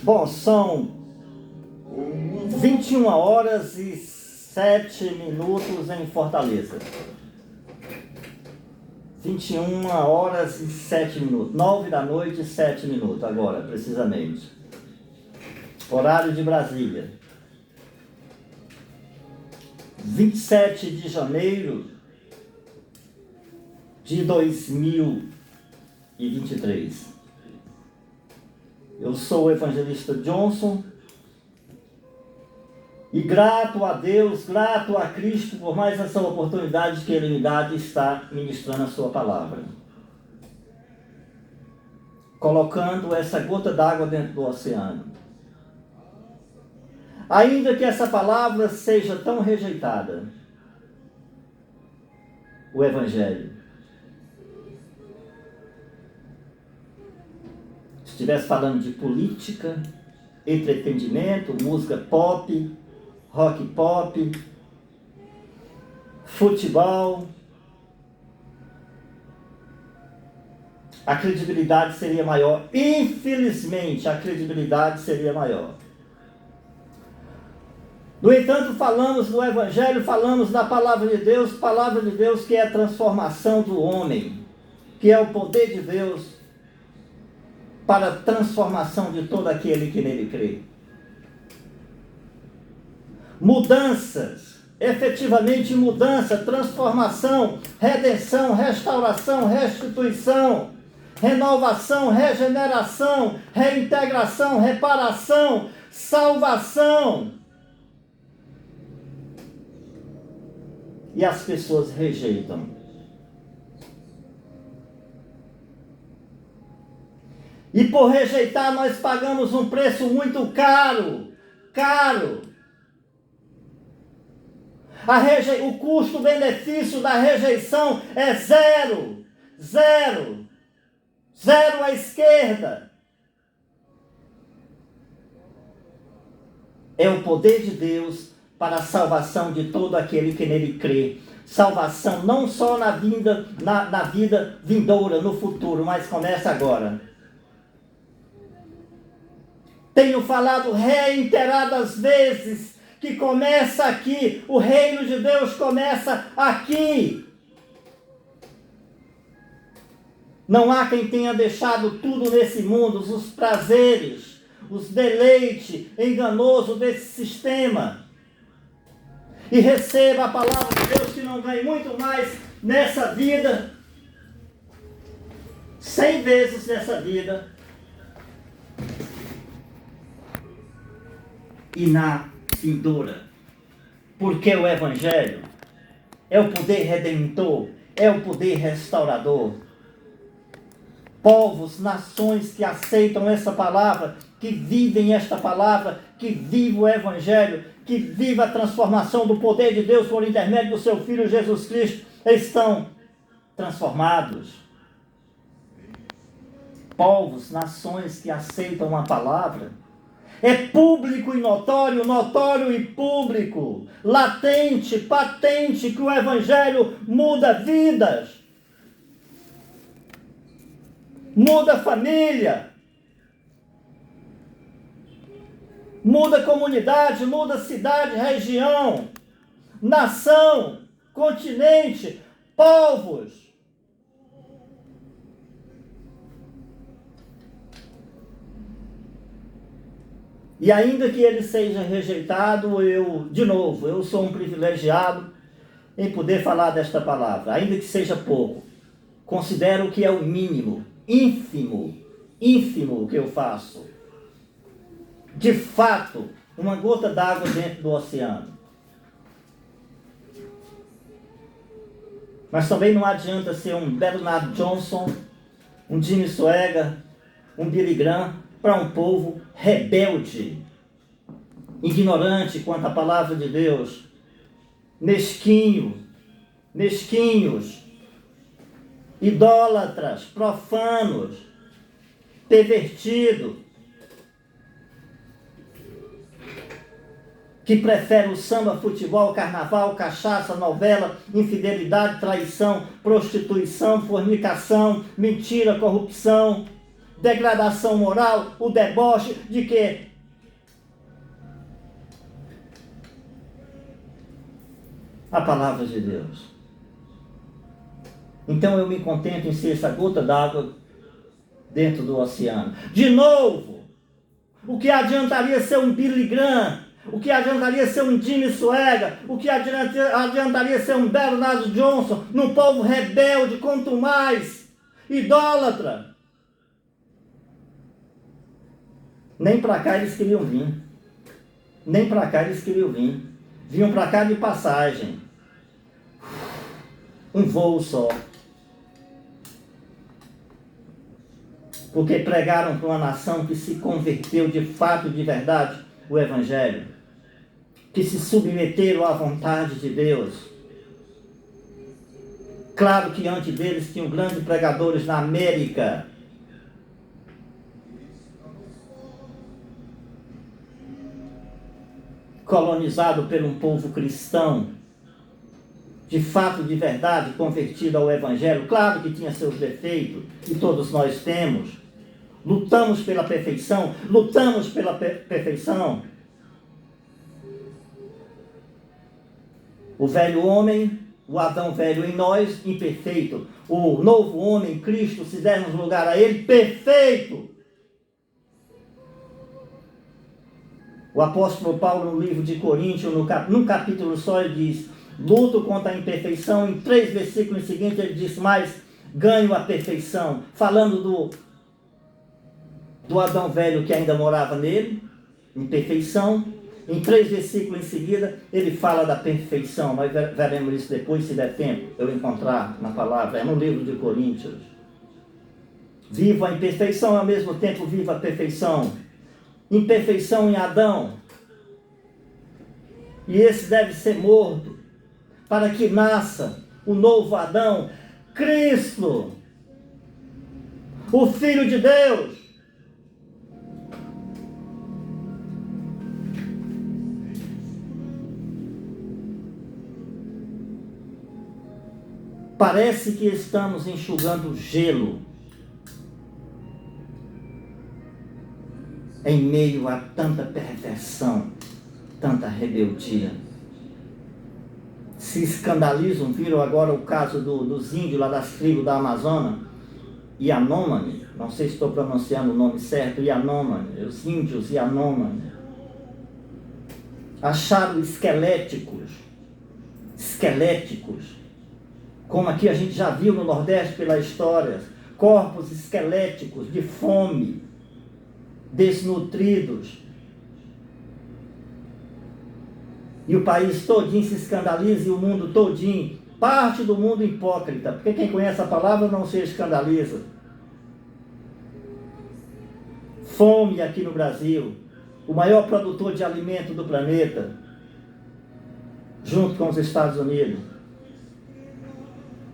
Bom, são 21 horas e 7 minutos em Fortaleza. 21 horas e 7 minutos. 9 da noite e 7 minutos agora, precisamente. Horário de Brasília. 27 de janeiro de 2023. Eu sou o evangelista Johnson e grato a Deus, grato a Cristo por mais essa oportunidade que Ele me dá de estar ministrando a sua palavra. Colocando essa gota d'água dentro do oceano. Ainda que essa palavra seja tão rejeitada, o Evangelho. Se estivesse falando de política, entretenimento, música pop, rock pop, futebol, a credibilidade seria maior. Infelizmente, a credibilidade seria maior. No entanto, falamos do Evangelho, falamos da palavra de Deus que é a transformação do homem, que é o poder de Deus para a transformação de todo aquele que nele crê. Mudanças, efetivamente mudança, transformação, redenção, restauração, restituição, renovação, regeneração, reintegração, reparação, salvação. E as pessoas rejeitam. E por rejeitar nós pagamos um preço muito caro. O custo-benefício da rejeição é zero. Zero à esquerda. É o poder de Deus para a salvação de todo aquele que nele crê. Salvação não só na vida vindoura, no futuro, mas começa agora. Tenho falado reiteradas vezes que começa aqui, o reino de Deus começa aqui. Não há quem tenha deixado tudo nesse mundo, os prazeres, os deleites enganosos desse sistema. E receba a palavra de Deus que não ganhe muito mais nessa vida, 100 vezes nessa vida, e na vindoura. Porque o Evangelho é o poder redentor, é o poder restaurador. Povos, nações que aceitam essa palavra, que vivem esta palavra, que vivem o Evangelho, que vivem a transformação do poder de Deus por intermédio do seu Filho Jesus Cristo, estão transformados. Povos, nações que aceitam a palavra, é público e notório, notório e público, latente, patente, que o Evangelho muda vidas, muda família, muda comunidade, muda cidade, região, nação, continente, povos. E ainda que ele seja rejeitado, eu sou um privilegiado em poder falar desta palavra, ainda que seja pouco. Considero que é o mínimo, ínfimo que eu faço. De fato, uma gota d'água dentro do oceano. Mas também não adianta ser um Bernard Johnson, um Jimmy Swaggart, um Billy Graham, para um povo rebelde, ignorante quanto à palavra de Deus, mesquinhos, idólatras, profanos, pervertidos. que prefere o samba, futebol, carnaval, cachaça, novela, infidelidade, traição, prostituição, fornicação, mentira, corrupção, degradação moral, o deboche, de quê? A palavra de Deus. Então eu me contento em ser essa gota d'água dentro do oceano. De novo, o que adiantaria ser um Billy Graham? O que adiantaria ser um Jimmy Swaggart? O que adiantaria ser um Bernard Johnson num povo rebelde, quanto mais idólatra? Nem para cá eles queriam vir. Nem para cá eles queriam vir. Vinham para cá de passagem. Um voo só. Porque pregaram para uma nação que se converteu de fato, de verdade, o Evangelho. Que se submeteram à vontade de Deus. Claro que antes deles tinham grandes pregadores na América. Colonizado por um povo cristão. De fato, de verdade, convertido ao Evangelho. Claro que tinha seus defeitos, e todos nós temos. Lutamos pela perfeição. Lutamos pela perfeição. O velho homem, o Adão velho em nós, imperfeito. O novo homem, Cristo, se dermos lugar a ele, perfeito. O apóstolo Paulo, no livro de Coríntios, num capítulo só, ele diz: luto contra a imperfeição. Em 3 versículos seguintes, ele diz: mas ganho a perfeição. Falando do Adão velho que ainda morava nele, imperfeição. Em 3 versículos em seguida, ele fala da perfeição. Nós veremos isso depois, se der tempo, eu encontrar na palavra. É no livro de Coríntios. Viva a imperfeição, ao mesmo tempo viva a perfeição. Imperfeição em Adão. E esse deve ser morto, para que nasça o novo Adão, Cristo, o Filho de Deus. Parece que estamos enxugando gelo em meio a tanta perversão, tanta rebeldia. Se escandalizam, viram agora o caso dos índios lá das tribos da Amazônia, Yanomami, não sei se estou pronunciando o nome certo, Yanomami, os índios Yanomami. Acharam esqueléticos, como aqui a gente já viu no Nordeste pela história, corpos esqueléticos de fome, desnutridos. E o país todinho se escandaliza e o mundo todinho, parte do mundo hipócrita, porque quem conhece a palavra não se escandaliza. Fome aqui no Brasil, o maior produtor de alimento do planeta, junto com os Estados Unidos.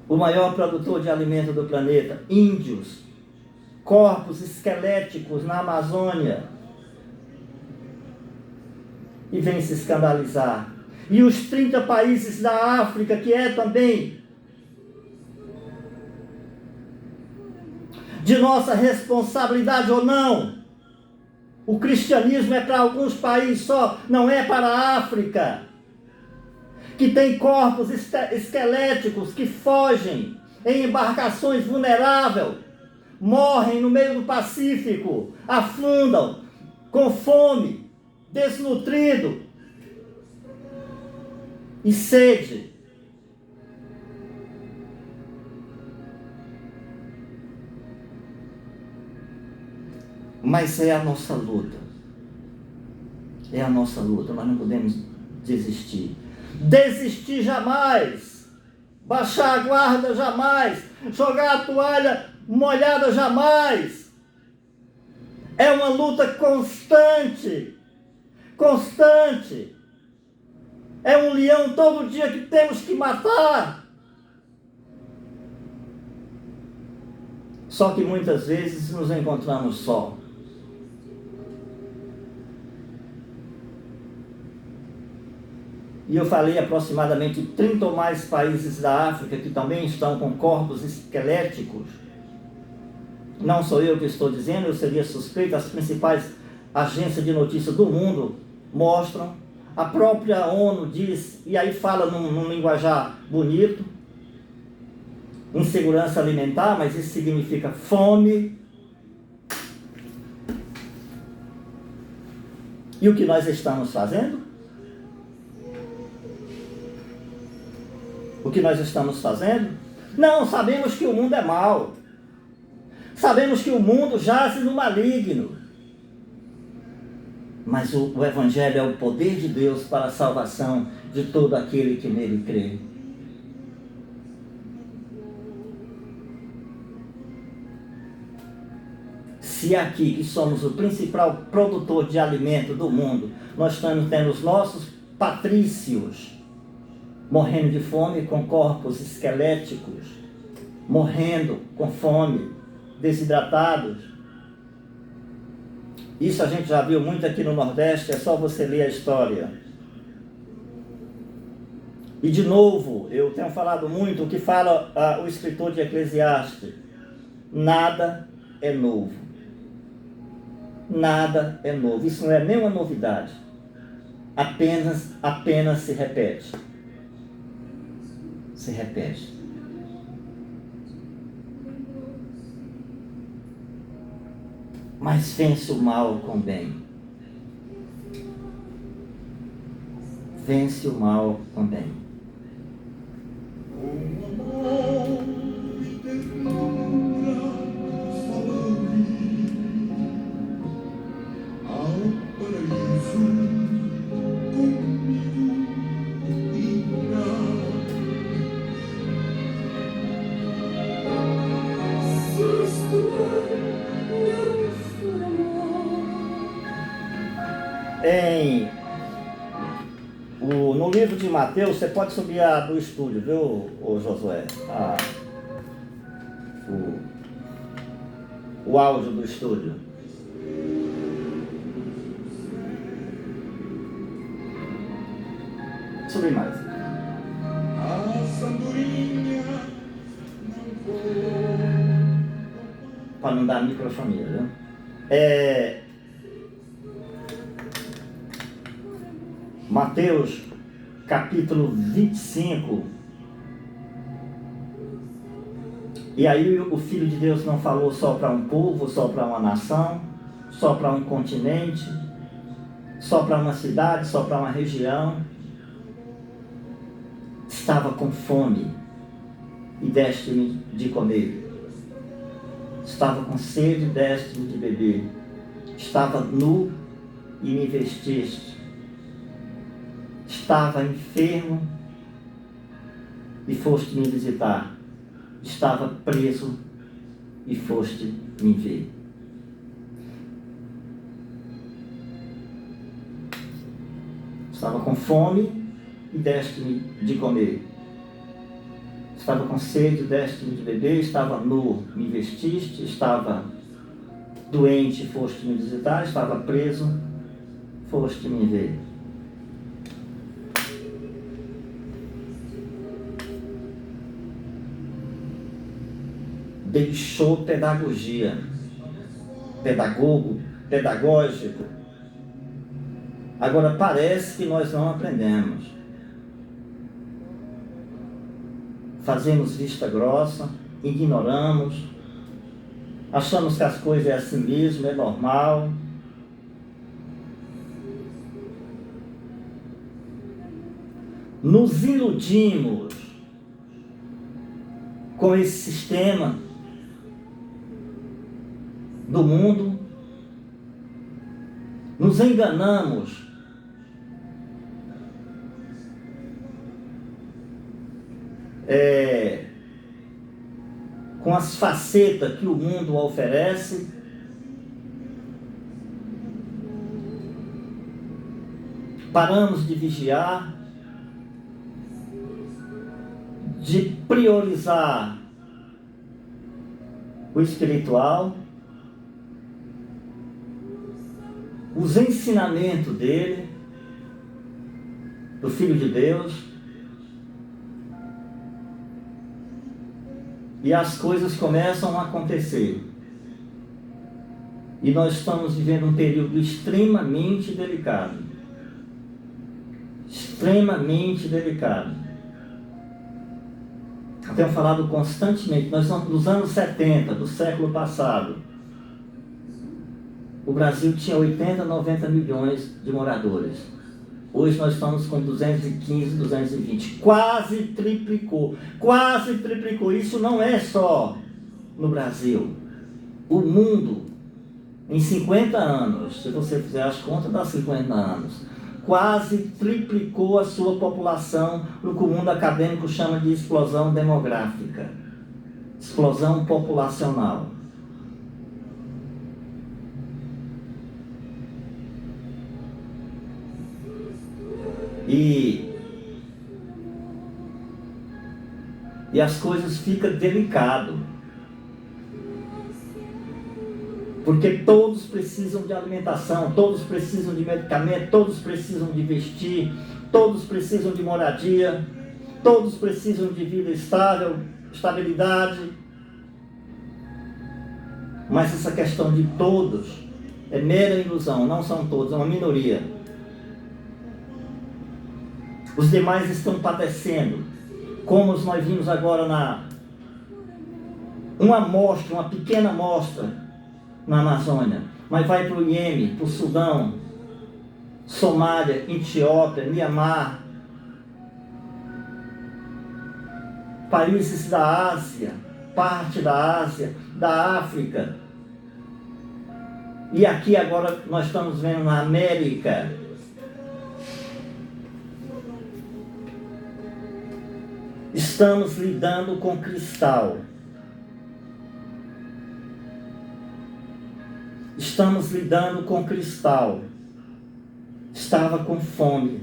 O maior produtor de alimento do planeta, índios, corpos esqueléticos na Amazônia, e vem se escandalizar. E os 30 países da África, que é também de nossa responsabilidade ou não. O cristianismo é para alguns países só, não é para a África, que tem corpos esqueléticos que fogem em embarcações vulneráveis, morrem no meio do Pacífico, afundam com fome, desnutrido e sede. Mas é a nossa luta. É a nossa luta, nós não podemos desistir. Desistir jamais. Baixar a guarda jamais. Jogar a toalha molhada jamais. É uma luta constante. Constante. É um leão todo dia que temos que matar. Só que muitas vezes nos encontramos só. E eu falei aproximadamente 30 ou mais países da África que também estão com corpos esqueléticos. Não sou eu que estou dizendo, eu seria suspeito. As principais agências de notícias do mundo mostram. A própria ONU diz, e aí fala num linguajar bonito, insegurança alimentar, mas isso significa fome. E o que nós estamos fazendo? O que nós estamos fazendo? Não, sabemos que o mundo é mau. Sabemos que o mundo jaz no maligno. Mas o Evangelho é o poder de Deus para a salvação de todo aquele que nele crê. Se aqui, que somos o principal produtor de alimento do mundo, nós estamos tendo os nossos patrícios morrendo de fome com corpos esqueléticos, morrendo com fome, desidratados. Isso a gente já viu muito aqui no Nordeste, é só você ler a história. E de novo, eu tenho falado muito o que fala o escritor de Eclesiastes: nada é novo. Nada é novo. Isso não é nenhuma novidade. Apenas se repete. Se repete. Mas vence o mal com o bem. Vence o mal com o bem. No livro de Mateus, você pode subir do estúdio, viu, Josué? O áudio do estúdio. Subir mais. Para não dar microfonia, viu? Mateus, capítulo 25. E aí o Filho de Deus não falou só para um povo, só para uma nação, só para um continente, só para uma cidade, só para uma região. Estava com fome e deste-me de comer. Estava com sede e deste-me de beber. Estava nu e me vestiste. Estava enfermo e foste me visitar. Estava preso e foste me ver. Estava com fome e deste-me de comer. Estava com sede, deste-me de beber. Estava nu, me vestiste. Estava doente, foste me visitar. Estava preso, foste me ver. Deixou pedagogia, pedagógico. Agora parece que nós não aprendemos. Fazemos vista grossa, ignoramos, achamos que as coisas é assim mesmo, é normal. Nos iludimos com esse sistema do mundo, nos enganamos com as facetas que o mundo oferece, paramos de vigiar, de priorizar o espiritual, os ensinamentos dele, do Filho de Deus, e as coisas começam a acontecer. E nós estamos vivendo um período extremamente delicado. Extremamente delicado. Eu tenho falado constantemente, nós estamos nos anos 70 do século passado. O Brasil tinha 80, 90 milhões de moradores. Hoje nós estamos com 215, 220. Quase triplicou. Quase triplicou. Isso não é só no Brasil. O mundo, em 50 anos, se você fizer as contas, dá 50 anos, quase triplicou a sua população no que o mundo acadêmico chama de explosão demográfica. Explosão populacional. E as coisas ficam delicadas. Porque todos precisam de alimentação, todos precisam de medicamento, todos precisam de vestir, todos precisam de moradia, todos precisam de vida estável, estabilidade. Mas essa questão de todos é mera ilusão, não são todos, é uma minoria. Os demais estão padecendo, como nós vimos agora uma amostra, uma pequena amostra na Amazônia, mas vai para o Iêmen, para o Sudão, Somália, Etiópia, Mianmar, países da Ásia, parte da Ásia, da África, e aqui agora nós estamos vendo na América. Estamos lidando com cristal. Estamos lidando com cristal. Estava com fome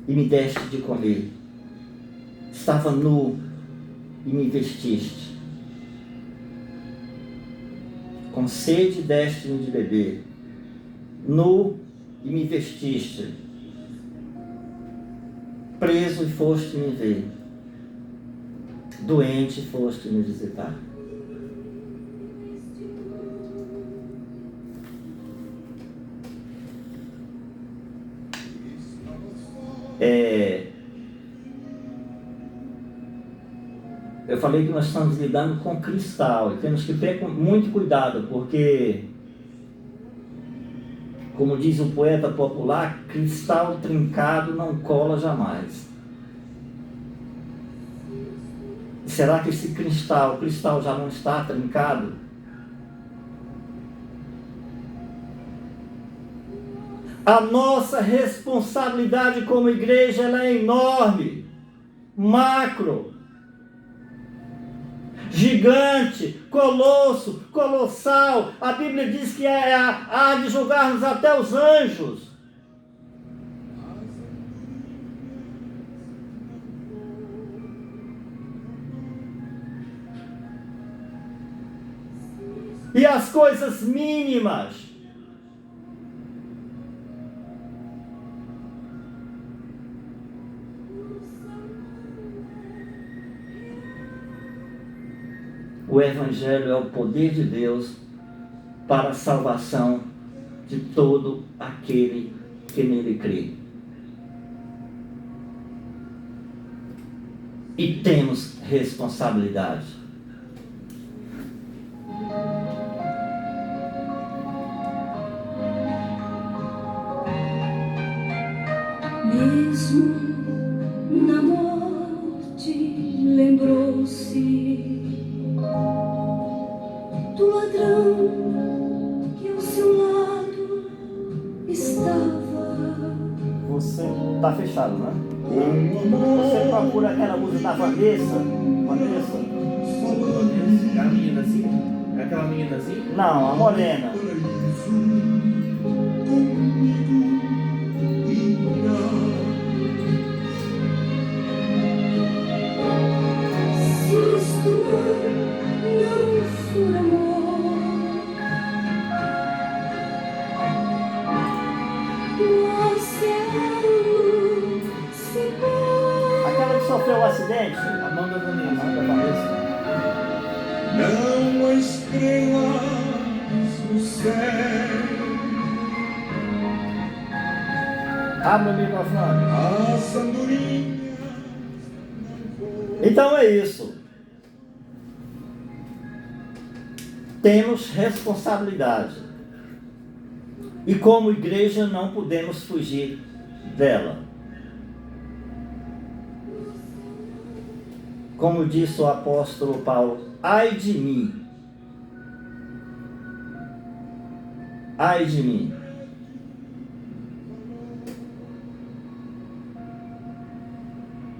e me deste de comer. Estava nu e me vestiste. Com sede deste-me de beber. Nu e me vestiste. Preso e foste me ver. Doente foste me visitar. Eu falei que nós estamos lidando com cristal e temos que ter muito cuidado, porque, como diz o poeta popular, cristal trincado não cola jamais. Será que esse cristal já não está trincado? A nossa responsabilidade como igreja ela é enorme, macro, gigante, colosso, colossal. A Bíblia diz que há de julgar-nos até os anjos. E as coisas mínimas. O Evangelho é o poder de Deus para a salvação de todo aquele que nele crê. E temos responsabilidade. Mesmo na morte lembrou-se do ladrão que ao seu lado estava. Você está fechado, né? Você procura aquela música da Vanessa? Vanessa? A menina assim? Aquela menina assim? Não, a morena. Se isto não for amor, você Abre o microfone. A andorinha. Então é isso. Temos responsabilidade. E como igreja não podemos fugir dela. Como disse o apóstolo Paulo, ai de mim. Ai de mim.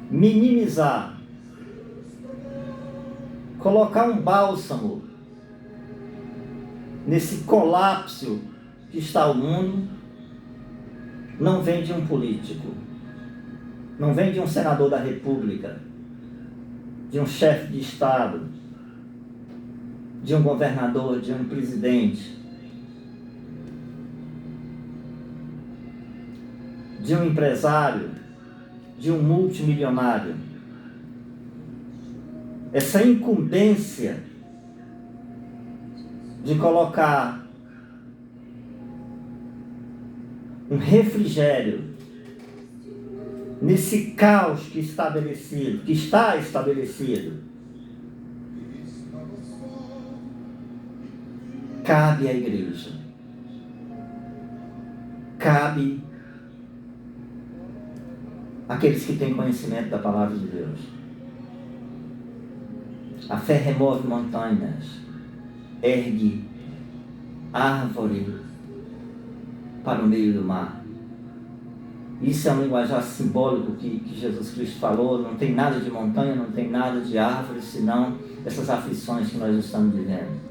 Minimizar. Colocar um bálsamo nesse colapso que está o mundo, não vem de um político, não vem de um senador da República, de um chefe de Estado, de um governador, de um presidente, de um empresário, de um multimilionário. Essa incumbência de colocar um refrigério nesse caos que está estabelecido, cabe à igreja, cabe àqueles que têm conhecimento da palavra de Deus. A fé remove montanhas, ergue árvore para o meio do mar. Isso é um linguajar simbólico que Jesus Cristo falou. Não tem nada de montanha, não tem nada de árvore, senão essas aflições que nós estamos vivendo.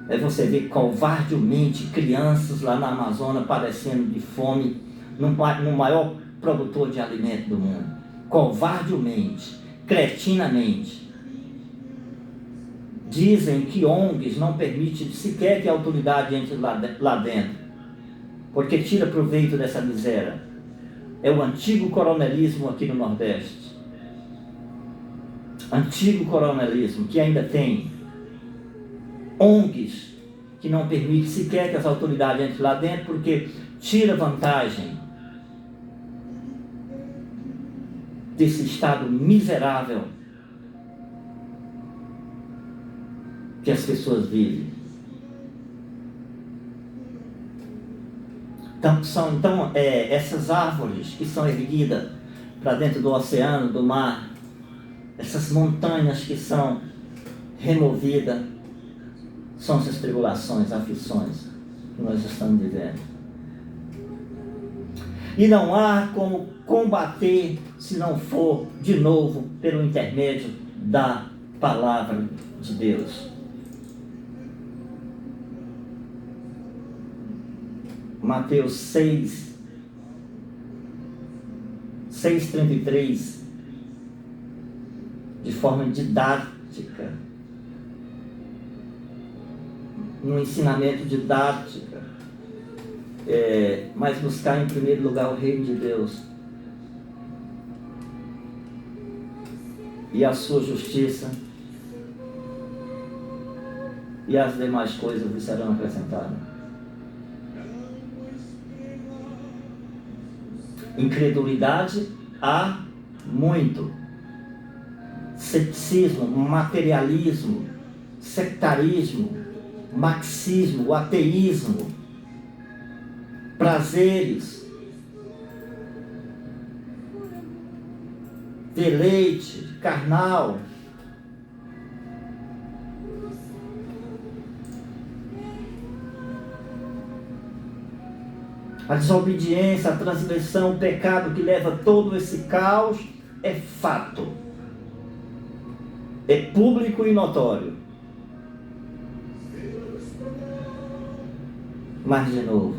É você ver covardemente crianças lá na Amazônia padecendo de fome, no maior produtor de alimento do mundo. Covardemente, cretinamente. Dizem que ONGs não permitem sequer que a autoridade entre lá dentro, porque tira proveito dessa miséria. É o antigo coronelismo aqui no Nordeste. Antigo coronelismo que ainda tem ONGs que não permitem sequer que as autoridades entrem lá dentro, porque tira vantagem desse estado miserável que as pessoas vivem. Então, essas árvores que são erguidas para dentro do oceano, do mar, essas montanhas que são removidas, são essas tribulações, aflições que nós estamos vivendo. E não há como combater se não for, de novo, pelo intermédio da palavra de Deus. Mateus 6:33, de forma didática, no ensinamento didático, mas buscar em primeiro lugar o reino de Deus e a sua justiça, e as demais coisas lhe serão acrescentadas. Incredulidade há muito. Ceticismo, materialismo, sectarismo, marxismo, ateísmo, prazeres, deleite carnal, a desobediência, a transgressão, o pecado que leva todo esse caos é fato, é público e notório. Mas de novo,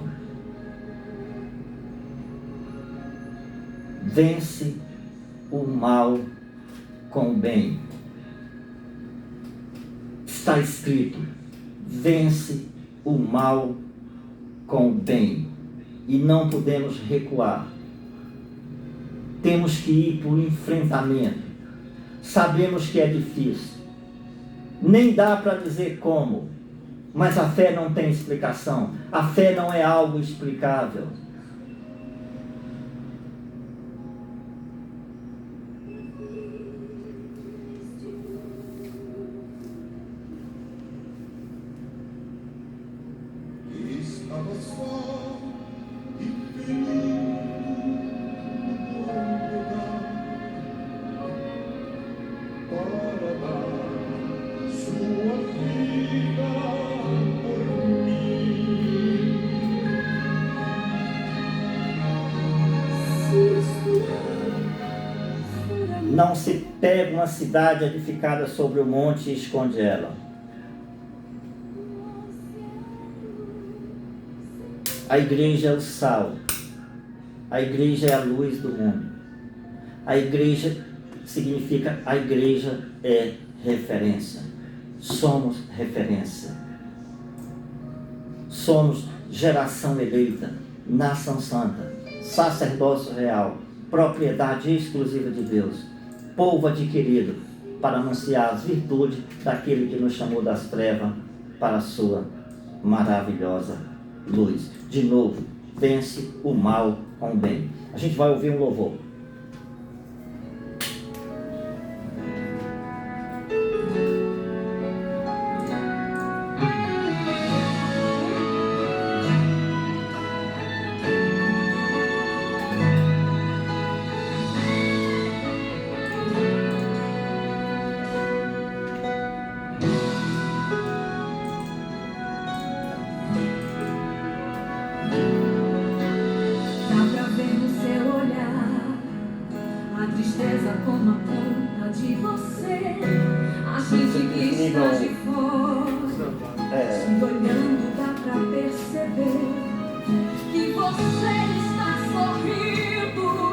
vence o mal com o bem. Está escrito, vence o mal com o bem. E não podemos recuar. Temos que ir para o enfrentamento. Sabemos que é difícil. Nem dá para dizer como. Mas a fé não tem explicação. A fé não é algo explicável. Estava só e feliz no lugar para dar sua vida por mim. Se isto Não se pega uma cidade edificada sobre o monte e esconde ela. A igreja é o sal. A igreja é a luz do mundo. A igreja significa, a igreja é referência. Somos referência. Somos geração eleita, nação santa, sacerdócio real, propriedade exclusiva de Deus, povo adquirido para anunciar as virtudes daquele que nos chamou das trevas para a sua maravilhosa luz. De novo, vence o mal com o bem. A gente vai ouvir um louvor. dá pra ver no seu olhar a tristeza como a conta de você. A gente que está de fora, te olhando, dá pra perceber que você está sorrindo.